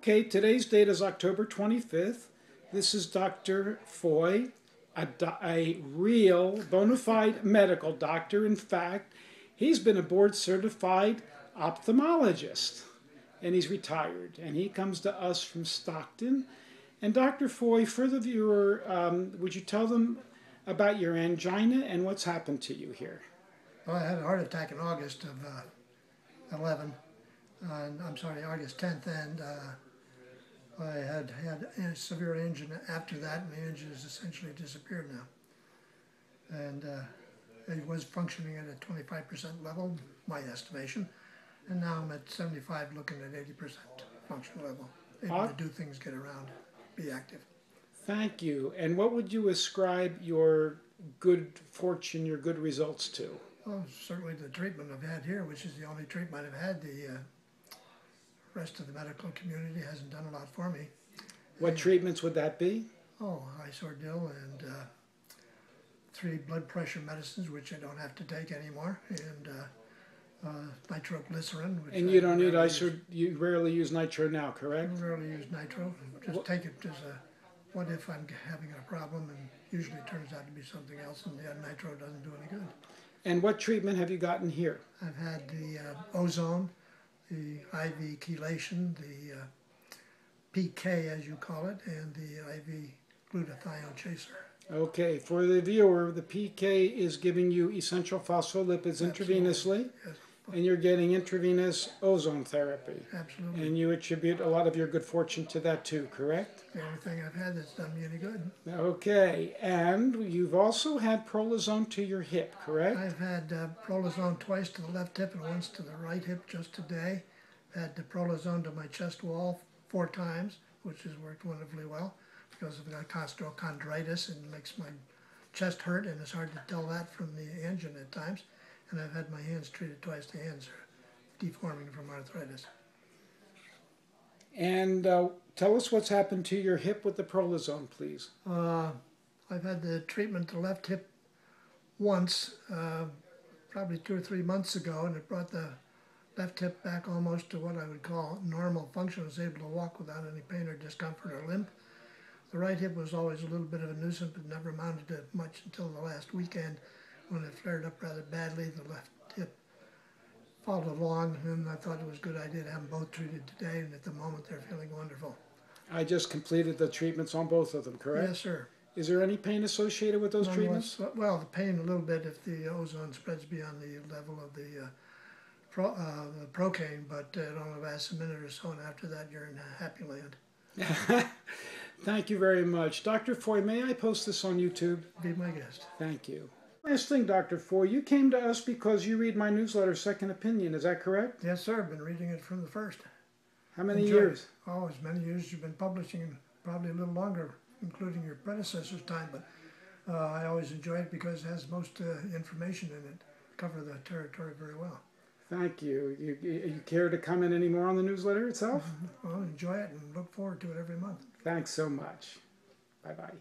Okay, today's date is October 25th. This is Dr. Foy, a real bona fide medical doctor. In fact, he's been a board certified ophthalmologist and he's retired. And he comes to us from Stockton. And Dr. Foy, for the viewer, would you tell them about your angina and what's happened to you here? Well, I had a heart attack in August of August 10th, and I had a severe angina after that, and the angina has essentially disappeared now. And it was functioning at a 25% level, my estimation, and now I'm at 75, looking at 80% function level, able to do things, get around, be active. Thank you. And what would you ascribe your good fortune, your good results to? Well, certainly the treatment I've had here, which is the only treatment I've had. The rest of the medical community hasn't done a lot for me. What treatments would that be? Oh, Isordil and 3 blood pressure medicines, which I don't have to take anymore, and nitroglycerin. Which and you don't need Isordil, you rarely use nitro now, correct? I rarely use nitro. Just take it as a, what if I'm having a problem, and usually it turns out to be something else, and the nitro doesn't do any good. And what treatment have you gotten here? I've had the ozone, the IV chelation, the PK as you call it, and the IV glutathione chaser. Okay, for the viewer, the PK is giving you essential phospholipids intravenously, yes. And you're getting intravenous ozone therapy. Absolutely. And you attribute a lot of your good fortune to that too, correct? The only thing I've had that's done me any good. Okay, and you've also had prolozone to your hip, correct? I've had prolozone twice to the left hip and once to the right hip just today. I've had the prolozone to my chest wall 4 times, which has worked wonderfully well because I've got costochondritis and it makes my chest hurt, and it's hard to tell that from the angina at times. And I've had my hands treated twice. The hands are deforming from arthritis. And tell us what's happened to your hip with the prolozone, please. I've had the treatment to the left hip once, probably 2 or 3 months ago, and it brought the left hip back almost to what I would call normal function. I was able to walk without any pain or discomfort or limp. The right hip was always a little bit of a nuisance, but never amounted to much until the last weekend when it flared up rather badly. The left hip followed along, and I thought it was a good idea to have them both treated today, and at the moment they're feeling wonderful. I just completed the treatments on both of them, correct? Yes, sir. Is there any pain associated with those treatments? Well, the pain a little bit if the ozone spreads beyond the level of the procaine, but it only lasts a minute or so, and after that you're in a happy land. Thank you very much. Dr. Foy, may I post this on YouTube? Be my guest. Thank you. Last thing, Dr. Foy, you came to us because you read my newsletter, Second Opinion. Is that correct? Yes, sir. I've been reading it from the first. How many years? Oh, as many years as you've been publishing, probably a little longer, including your predecessor's time. But I always enjoy it because it has most information in it. Cover the territory very well. Thank you. You care to comment any more on the newsletter itself? Well, enjoy it and look forward to it every month. Thanks so much. Bye-bye.